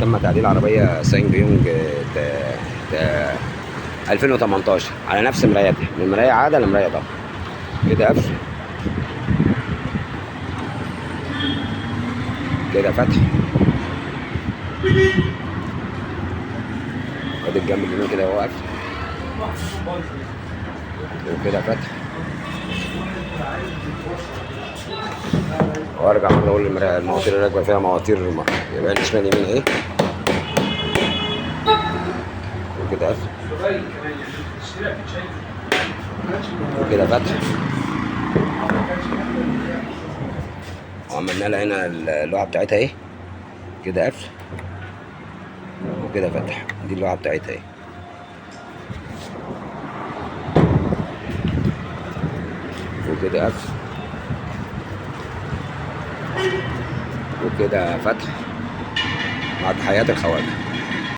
تم تعديل عربية سانج يونج 2018 على نفس مرايتها، من مراية عادة لمراية ضغط. كده قفل، كده فتح، ادي الجنب اليمين كده هو قفل، وكده فتح. وارجع مرة اقول المراية المواتير اللي راكبة فيها مواتير يبقى الشمال يمين ايه، وكده قفل، وكده فتح. وعملنا لها هنا اللوحة بتاعتها ايه، كده قفل وكده فتح. دي اللوحة بتاعتها ايه، وكده قفل وكده فتح مع تحيات الخواجة.